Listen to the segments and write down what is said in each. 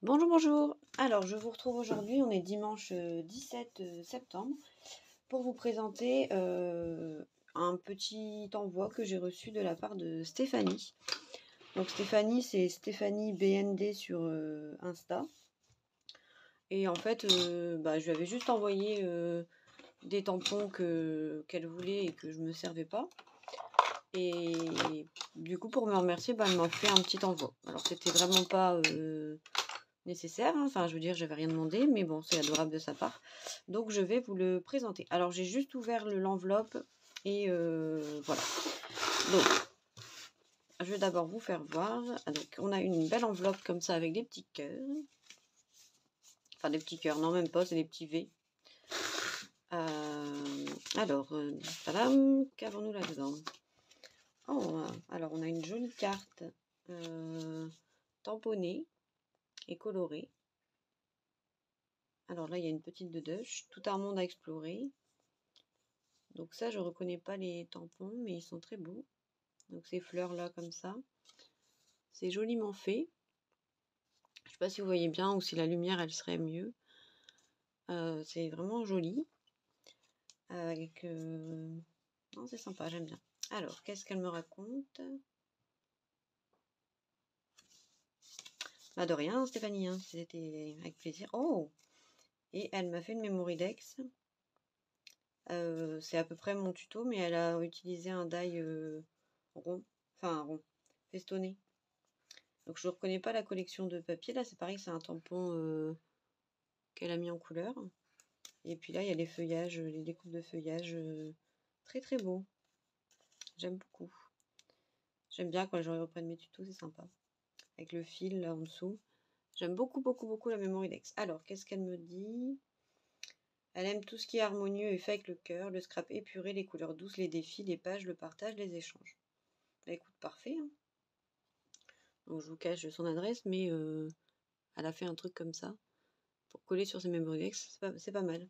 Bonjour, bonjour. Alors, je vous retrouve aujourd'hui, on est dimanche 17 septembre, pour vous présenter un petit envoi que j'ai reçu de la part de Stéphanie. Donc Stéphanie, c'est Stéphanie BND sur Insta. Et en fait, je lui avais juste envoyé des tampons qu'elle voulait et que je me servais pas. Et du coup, pour me remercier, elle m'a fait un petit envoi. Alors, c'était vraiment pas nécessaire, hein. Enfin, je veux dire, j'avais rien demandé, mais bon, c'est adorable de sa part. Donc, je vais vous le présenter. Alors, j'ai juste ouvert l'enveloppe et voilà. Donc, je vais d'abord vous faire voir. Donc, on a une belle enveloppe comme ça avec des petits cœurs. Enfin, des petits cœurs, non, même pas, c'est des petits V. Alors, tadam, qu'avons-nous là-dedans? Oh, alors, on a une jolie carte tamponnée et colorée. Alors là, il y a une petite deduche, tout un monde à explorer. Donc ça, je ne reconnais pas les tampons, mais ils sont très beaux. Donc ces fleurs-là, comme ça. C'est joliment fait. Je ne sais pas si vous voyez bien ou si la lumière, elle serait mieux. C'est vraiment joli. Avec... Non, c'est sympa, j'aime bien. Alors, qu'est-ce qu'elle me raconte? Bah de rien, Stéphanie, hein. C'était avec plaisir. Oh! Et elle m'a fait une Mémoridex. C'est à peu près mon tuto, mais elle a utilisé un die rond. Enfin, un rond. Festonné. Donc je ne reconnais pas la collection de papier. Là, c'est pareil, c'est un tampon qu'elle a mis en couleur. Et puis là, il y a les feuillages, les découpes de feuillage très très beaux. J'aime beaucoup. J'aime bien quand je reprenne mes tutos, c'est sympa. Avec le fil là en dessous. J'aime beaucoup, beaucoup, beaucoup la Mémoridex. Alors, qu'est-ce qu'elle me dit? Elle aime tout ce qui est harmonieux et fait avec le cœur, le scrap épuré, les couleurs douces, les défis, les pages, le partage, les échanges. Bah écoute, parfait. Hein. Donc je vous cache son adresse, mais elle a fait un truc comme ça pour coller sur ses Mémoridex. C'est pas mal.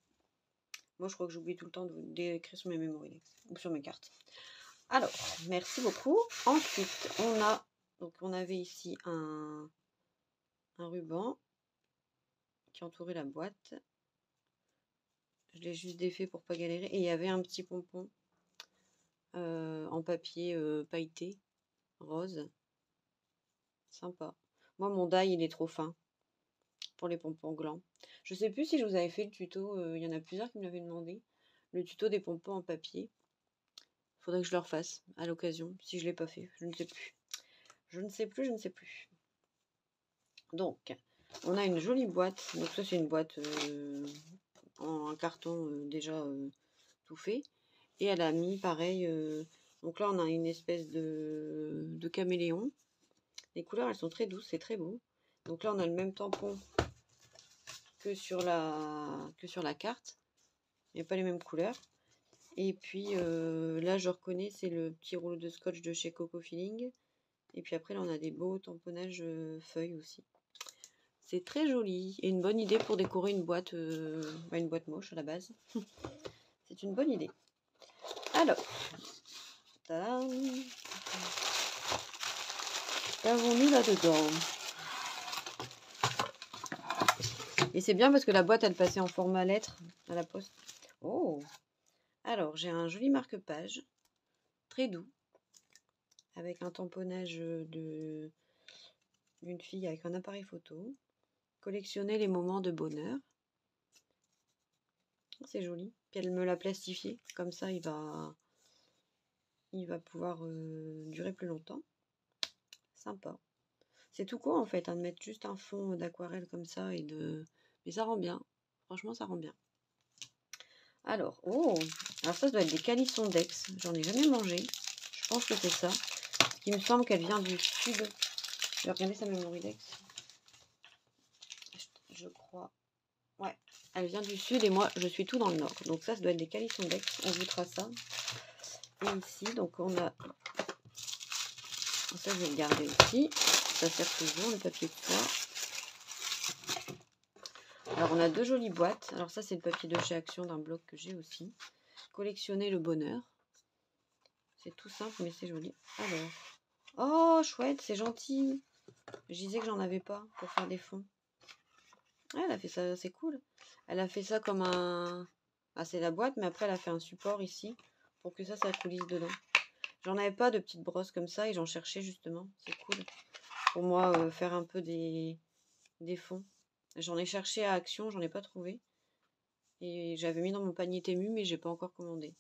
Moi, je crois que j'oublie tout le temps d'écrire sur mes Mémoridex ou sur mes cartes. Alors, merci beaucoup. Ensuite, on avait ici un ruban qui entourait la boîte. Je l'ai juste défait pour pas galérer. Et il y avait un petit pompon en papier pailleté, rose. Sympa. Moi, mon die, il est trop fin pour les pompons glands. Je sais plus si je vous avais fait le tuto. Il y en a plusieurs qui me l'avaient demandé. Le tuto des pompons en papier. Faudrait que je le refasse à l'occasion, si je ne l'ai pas fait. Je ne sais plus. Je ne sais plus, je ne sais plus. Donc, on a une jolie boîte. Donc ça, c'est une boîte en carton déjà tout fait. Et elle a mis pareil. Donc là, on a une espèce de caméléon. Les couleurs, elles sont très douces, c'est très beau. Donc là, on a le même tampon que sur la carte. Il n'y a pas les mêmes couleurs. Et puis là, je reconnais, c'est le petit rouleau de scotch de chez Coco Feeling. Et puis après, là, on a des beaux tamponnages feuilles aussi. C'est très joli et une bonne idée pour décorer une boîte moche à la base. C'est une bonne idée. Alors, qu'avons-nous là-dedans? Et c'est bien parce que la boîte, elle passait en format lettre à la poste. Oh! Alors, j'ai un joli marque-page, très doux, avec un tamponnage d'une fille avec un appareil photo. Collectionner les moments de bonheur. C'est joli. Puis elle me l'a plastifié. Comme ça, il va pouvoir durer plus longtemps. Sympa. C'est tout con en fait, hein, de mettre juste un fond d'aquarelle comme ça mais ça rend bien. Franchement, ça rend bien. Alors, alors ça doit être des calissons d'Aix. J'en ai jamais mangé. Je pense que c'est ça. Il me semble qu'elle vient du sud. Je vais regarder sa Mémoridex. Je crois. Ouais, elle vient du sud et moi, je suis tout dans le nord. Donc ça doit être des calissons d'Aix. On goûtera ça. Et ici, donc on a... Ça, je vais le garder aussi. Ça sert toujours, le papier de soie. Alors, on a deux jolies boîtes. Alors ça, c'est le papier de chez Action d'un blog que j'ai aussi. Collectionner le bonheur. C'est tout simple, mais c'est joli. Alors, oh, chouette, c'est gentil. Je disais que j'en avais pas pour faire des fonds. Ouais, elle a fait ça, c'est cool. Elle a fait ça comme un... Ah, c'est la boîte, mais après elle a fait un support ici pour que ça coulisse dedans. J'en avais pas de petites brosses comme ça et j'en cherchais justement. C'est cool. Pour moi, faire un peu des fonds. J'en ai cherché à Action, j'en ai pas trouvé. Et j'avais mis dans mon panier Temu, mais j'ai pas encore commandé.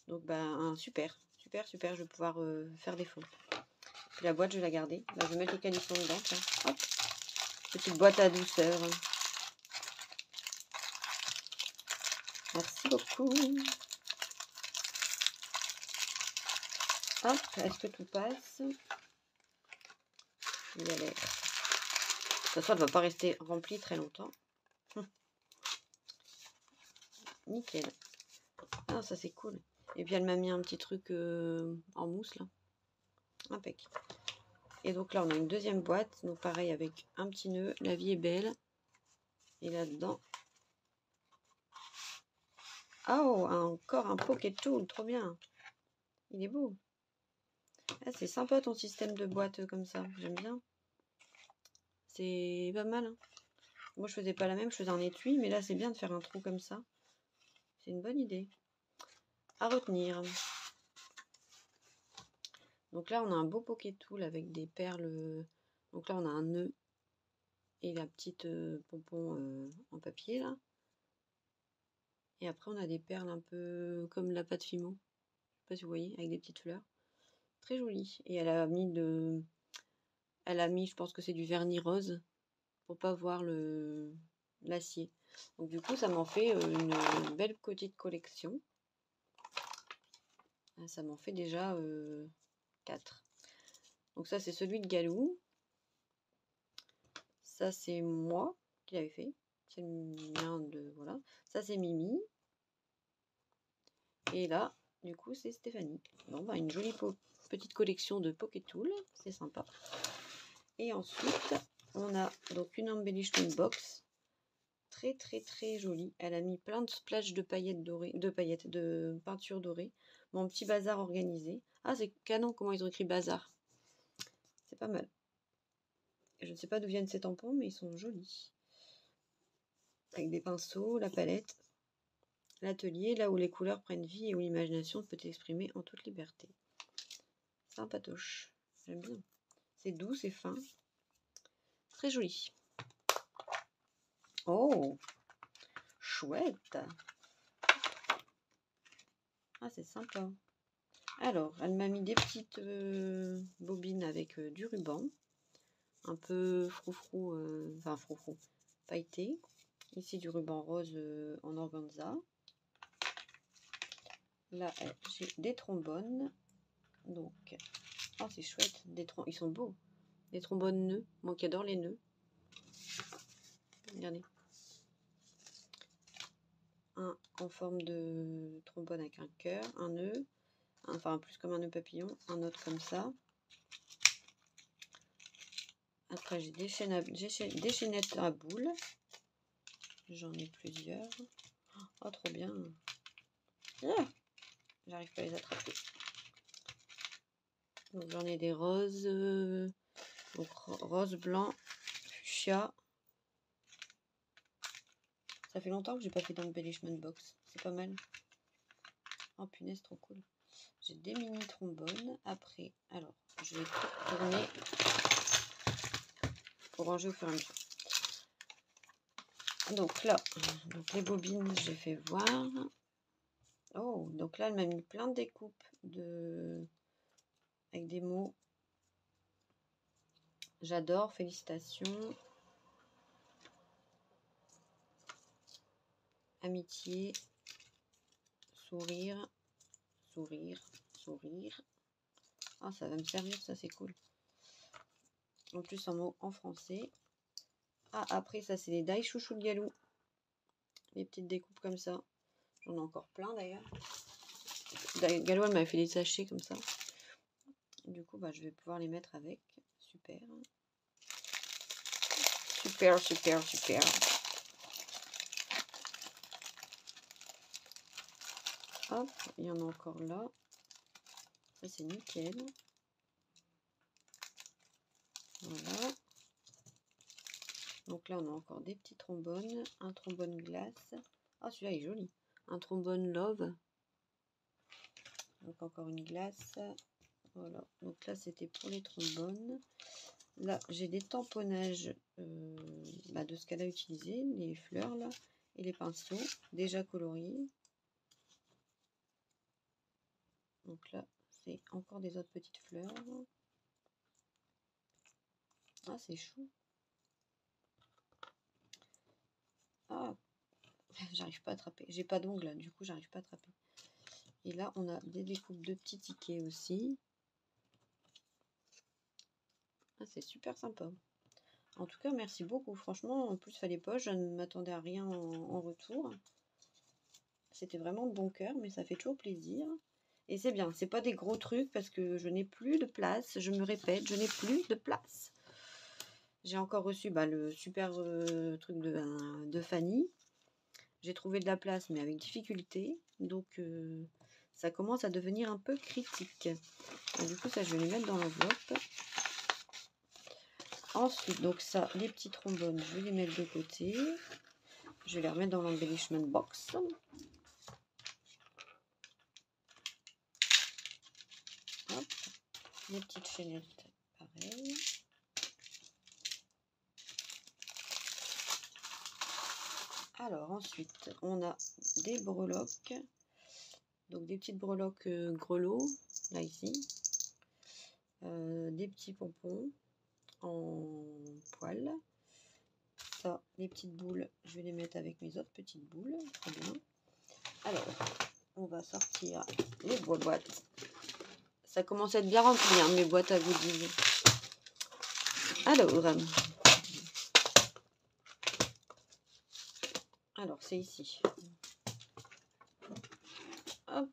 Donc ben super, super, super, je vais pouvoir faire des fonds. Puis la boîte, je vais la garder. Là, je vais mettre le calisson dedans. Tiens. Hop. Petite boîte à douceur. Merci beaucoup. Hop, est-ce que tout passe? Il y a l'air. De toute façon, elle ne va pas rester remplie très longtemps. Nickel. Ah, ça c'est cool. Et puis elle m'a mis un petit truc en mousse là. Impec. Et donc là, on a une deuxième boîte. Donc pareil avec un petit nœud. La vie est belle. Et là-dedans. Oh, encore un Pocket Tool. Trop bien. Il est beau. Ah, c'est sympa ton système de boîte comme ça. J'aime bien. C'est pas mal. Hein. Moi, je faisais pas la même. Je faisais un étui. Mais là, c'est bien de faire un trou comme ça. C'est une bonne idée. À retenir. Donc là, on a un beau Pocket Tool avec des perles. Donc là, on a un nœud et la petite pompon en papier là. Et après, on a des perles un peu comme la pâte Fimo. Je sais pas si vous voyez, avec des petites fleurs. Très jolie. Et elle a mis je pense que c'est du vernis rose pour pas voir l'acier. Donc du coup, ça m'en fait une belle petite collection. Ça m'en fait déjà 4. Donc ça, c'est celui de Galou. Ça, c'est moi qui l'avais fait. C'est le mien de... Voilà. Ça, c'est Mimi. Et là, du coup, c'est Stéphanie. Bon, bah, une jolie petite collection de Pocket Tool. C'est sympa. Et ensuite, on a donc une embellishment box. Très, très, très jolie. Elle a mis plein de splashes de paillettes dorées, de peinture dorée. Mon petit bazar organisé. Ah, c'est canon comment ils ont écrit bazar. C'est pas mal. Je ne sais pas d'où viennent ces tampons, mais ils sont jolis. Avec des pinceaux, la palette. L'atelier, là où les couleurs prennent vie et où l'imagination peut s'exprimer en toute liberté. Sympatoche. J'aime bien. C'est doux, c'est fin. Très joli. Oh, chouette. Ah, c'est sympa. Alors, elle m'a mis des petites bobines avec du ruban. Un peu froufrou, enfin froufrou, pailleté. Ici, du ruban rose en organza. Là, j'ai des trombones. Donc, oh, c'est chouette. Ils sont beaux. Des trombones nœuds. Moi qui adore les nœuds. Regardez. Un en forme de trombone avec un cœur, un nœud. Enfin, plus comme un nœud papillon. Un autre comme ça. Après, j'ai des chaînettes à boules. J'en ai plusieurs. Oh, trop bien. Ah, j'arrive pas à les attraper. Donc, j'en ai des roses. Donc, rose, blanc, fuchsia. Ça fait longtemps que j'ai pas fait d'embellishment box. C'est pas mal. Oh, punaise, trop cool. J'ai des mini trombones. Après, alors, je vais tourner pour ranger au fur et à mesure. Donc là, les bobines, j'ai fait voir. Oh, donc là, elle m'a mis plein de découpes avec des mots. J'adore, félicitations. Amitié, sourire, sourire, sourire. Ah, ça va me servir, ça c'est cool. En plus, en mots en français. Ah, après, ça c'est les die chouchou de Galou. Les petites découpes comme ça. J'en ai encore plein d'ailleurs. Galou, elle m'avait fait des sachets comme ça. Du coup, bah, je vais pouvoir les mettre avec. Super. Super, super, super. Hop, il y en a encore là. Ça, c'est nickel. Voilà. Donc là, on a encore des petits trombones. Un trombone glace. Ah, celui-là est joli. Un trombone love. Donc encore une glace. Voilà. Donc là, c'était pour les trombones. Là, j'ai des tamponnages de ce qu'elle a utilisé. Les fleurs, là. Et les pinceaux. Déjà coloriés. Donc là, c'est encore des autres petites fleurs. Ah, c'est chou. Ah, j'arrive pas à attraper. J'ai pas d'ongles là, du coup, j'arrive pas à attraper. Et là, on a des découpes de petits tickets aussi. Ah, c'est super sympa. En tout cas, merci beaucoup. Franchement, en plus, fallait pas. Je ne m'attendais à rien en retour. C'était vraiment de bon cœur, mais ça fait toujours plaisir. Et c'est bien. C'est pas des gros trucs parce que je n'ai plus de place. Je me répète, je n'ai plus de place. J'ai encore reçu le super truc de Fanny. J'ai trouvé de la place, mais avec difficulté. Donc, ça commence à devenir un peu critique. Et du coup, ça, je vais les mettre dans l'enveloppe. Ensuite, donc ça, les petits trombones, je vais les mettre de côté. Je vais les remettre dans l'embellishment box. Hop. Les petites chaînettes, pareil. Alors, ensuite, on a des breloques. Donc, des petites breloques grelots, là, ici. Des petits pompons en poil. Ça, les petites boules, je vais les mettre avec mes autres petites boules. Très bien. Alors, on va sortir les boîtes. Ça commence à être bien rempli, hein, mes boîtes à goodies. Alors c'est ici. Hop.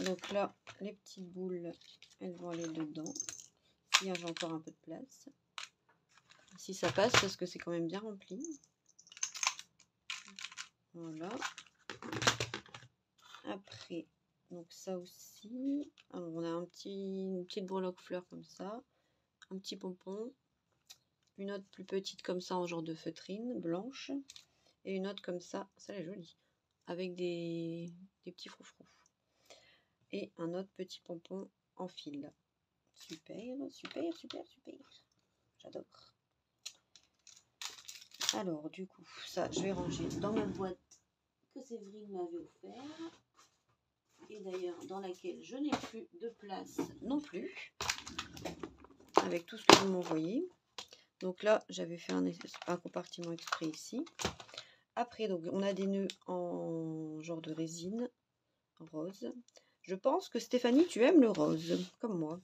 Donc là, les petites boules, elles vont aller dedans. Ici, j'ai encore un peu de place. Si ça passe, parce que c'est quand même bien rempli. Voilà. Après, donc ça aussi. Alors, on a une petite breloque fleur comme ça. Un petit pompon. Une autre plus petite comme ça en genre de feutrine blanche. Et une autre comme ça, ça elle est jolie. Avec des petits froufrous. Et un autre petit pompon en fil. Super, super, super, super. J'adore. Alors, du coup, ça, je vais ranger dans ma boîte que Séverine m'avait offert. Et d'ailleurs, dans laquelle je n'ai plus de place non plus. Avec tout ce que vous m'envoyez. Donc là, j'avais fait un compartiment exprès ici. Après, donc, on a des nœuds en genre de résine rose. Je pense que Stéphanie, tu aimes le rose, comme moi.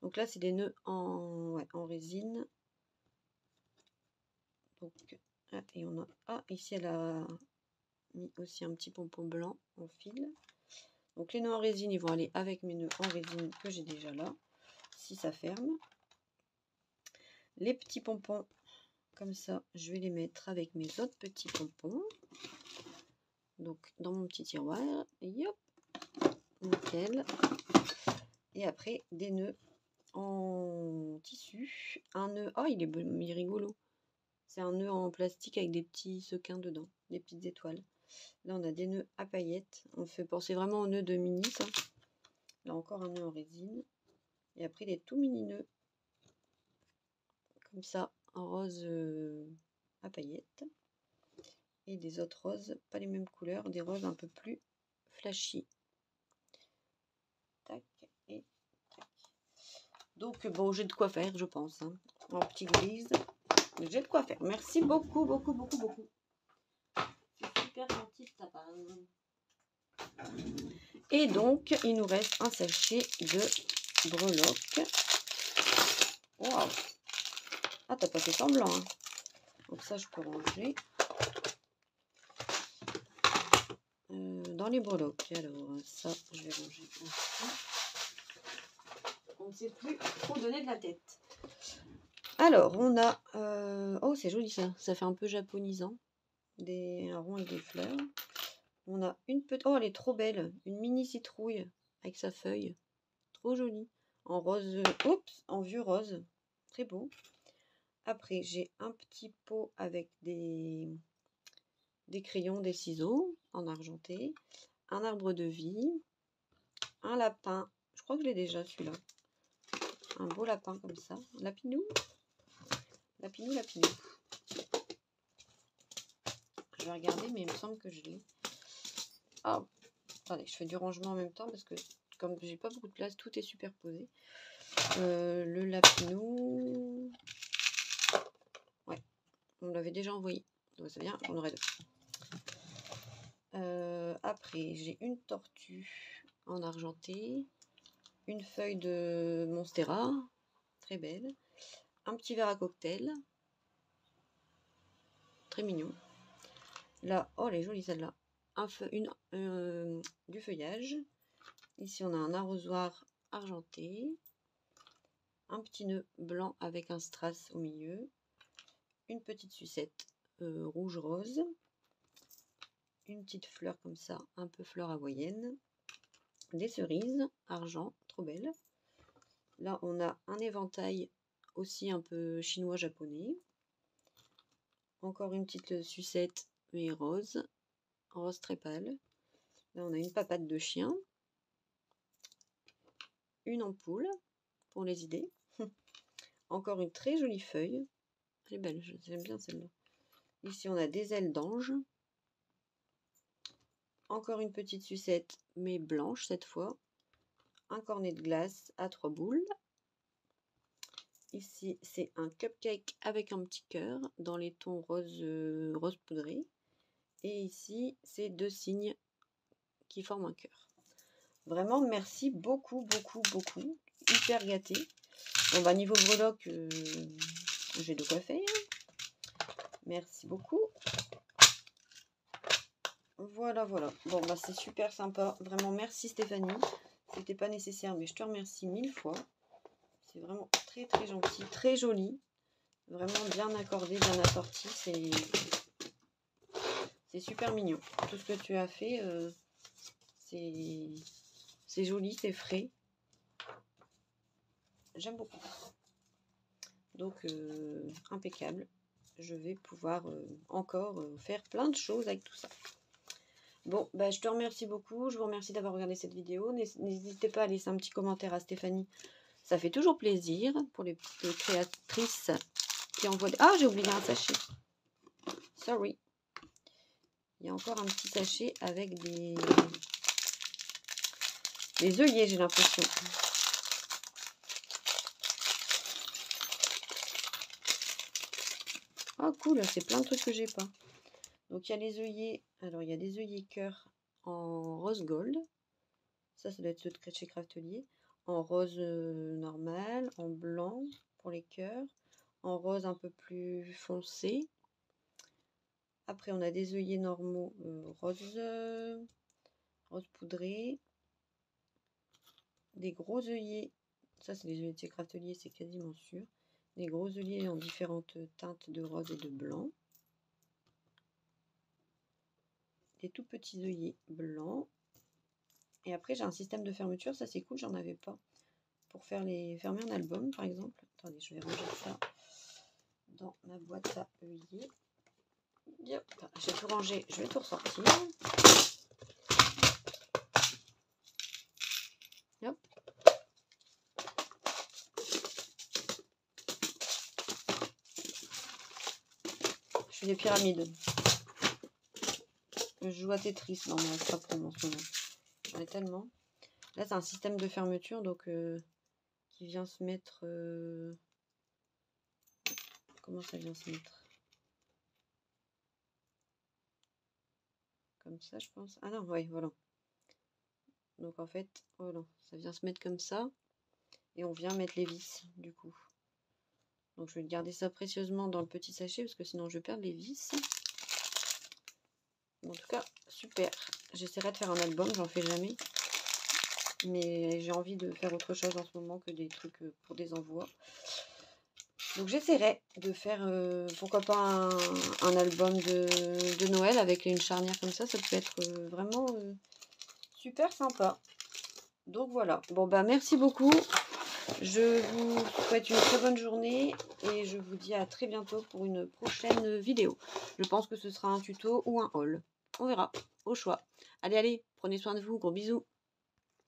Donc là, c'est des nœuds en résine. Donc, et on a... ici, elle a mis aussi un petit pompon blanc en fil. Donc les nœuds en résine, ils vont aller avec mes nœuds en résine que j'ai déjà là. Si ça ferme. Les petits pompons, comme ça, je vais les mettre avec mes autres petits pompons. Donc dans mon petit tiroir. Yop, nickel. Et après, des nœuds en tissu. Un nœud, il est rigolo. C'est un nœud en plastique avec des petits sequins dedans, des petites étoiles. Là, on a des nœuds à paillettes. On fait penser vraiment aux nœuds de mini, ça. Là, encore un nœud en résine. Et après, des tout mini nœuds. Comme ça, en rose à paillettes. Et des autres roses, pas les mêmes couleurs, des roses un peu plus flashy. Tac et tac. Donc, bon, j'ai de quoi faire, je pense. Hein. En petit grise. J'ai de quoi faire. Merci beaucoup, beaucoup, beaucoup, beaucoup. C'est super gentil de ta part. Et donc, il nous reste un sachet de breloques. Waouh! Ah, t'as pas fait semblant. Hein. Donc ça, je peux ranger. Dans les breloques. Alors, ça, je vais ranger ici. On ne sait plus trop donner de la tête. Alors, on a... oh, c'est joli ça. Ça fait un peu japonisant. Un rond avec des fleurs. On a une petite... Oh, elle est trop belle. Une mini citrouille avec sa feuille. Trop jolie. En rose... Oups, en vieux rose. Très beau. Après, j'ai un petit pot avec des crayons, des ciseaux en argenté, un arbre de vie, un lapin. Je crois que je l'ai déjà celui-là. Un beau lapin comme ça. Lapinou. Lapinou, lapinou. Je vais regarder, mais il me semble que je l'ai. Ah, attendez, je fais du rangement en même temps parce que comme j'ai pas beaucoup de place, tout est superposé. Le lapinou. Ouais, on l'avait déjà envoyé. Donc c'est bien, on aurait deux. Après, j'ai une tortue en argenté, une feuille de Monstera, très belle, un petit verre à cocktail, très mignon. Là, oh, elle est jolie celle-là. Du feuillage. Ici, on a un arrosoir argenté, un petit nœud blanc avec un strass au milieu, une petite sucette rouge-rose, une petite fleur comme ça, un peu fleur hawaïenne, des cerises argent, trop belles. Là, on a un éventail aussi un peu chinois-japonais. Encore une petite sucette, mais rose très pâle. Là, on a une papate de chien, une ampoule pour les idées. Encore une très jolie feuille. Elle est belle, j'aime bien celle-là. Ici, on a des ailes d'ange. Encore une petite sucette, mais blanche cette fois. Un cornet de glace à 3 boules. Ici, c'est un cupcake avec un petit cœur dans les tons rose, rose poudré. Et ici, c'est 2 cygnes qui forment un cœur. Vraiment, merci beaucoup, beaucoup, beaucoup. Hyper gâtée. Bon, bah, niveau breloque, j'ai de quoi faire. Merci beaucoup. Voilà, voilà. Bon, bah, c'est super sympa. Vraiment, merci Stéphanie. C'était pas nécessaire, mais je te remercie 1000 fois. C'est vraiment très, très gentil, très joli. Vraiment bien accordé, bien assorti. C'est super mignon. Tout ce que tu as fait, c'est joli, c'est frais. J'aime beaucoup. Donc, impeccable. Je vais pouvoir encore faire plein de choses avec tout ça. Bon, bah, je te remercie beaucoup. Je vous remercie d'avoir regardé cette vidéo. N'hésitez pas à laisser un petit commentaire à Stéphanie. Ça fait toujours plaisir pour les créatrices qui envoient... Ah, j'ai oublié un sachet. Sorry. Il y a encore un petit sachet avec des œillets, j'ai l'impression. Ah, cool, c'est plein de trucs que j'ai pas. Donc, il y a les œillets. Alors, il y a des œillets cœur en rose gold. Ça doit être ceux de chez Craftelier. En rose normal, en blanc pour les cœurs, en rose un peu plus foncé. Après, on a des œillets normaux rose poudré. Des gros œillets. Ça, c'est les œillets de chez Craftelier, c'est quasiment sûr. Des gros œillets en différentes teintes de rose et de blanc. Des tout petits œillets blancs. Et après, j'ai un système de fermeture. Ça, c'est cool, j'en avais pas. Pour fermer un album, par exemple. Attendez, je vais ranger ça dans ma boîte à œillets. J'ai tout rangé, je vais tout ressortir. Hop. Je fais des pyramides. Je joue à Tetris dans mon Scraproom en ce moment. J'en ai tellement. Là, c'est un système de fermeture, donc qui vient se mettre... Comment ça vient se mettre? Comme ça, je pense. Ah non, ouais, voilà. Donc en fait, voilà, ça vient se mettre comme ça. Et on vient mettre les vis, du coup. Donc je vais garder ça précieusement dans le petit sachet, parce que sinon je vais perdre les vis. En tout cas, super. J'essaierai de faire un album, j'en fais jamais. Mais j'ai envie de faire autre chose en ce moment que des trucs pour des envois. Donc j'essaierai de faire, pourquoi pas un album de Noël avec une charnière comme ça. Ça peut être vraiment super sympa. Donc voilà. Bon bah merci beaucoup. Je vous souhaite une très bonne journée et je vous dis à très bientôt pour une prochaine vidéo. Je pense que ce sera un tuto ou un haul. On verra, au choix. Allez, allez, prenez soin de vous, gros bisous.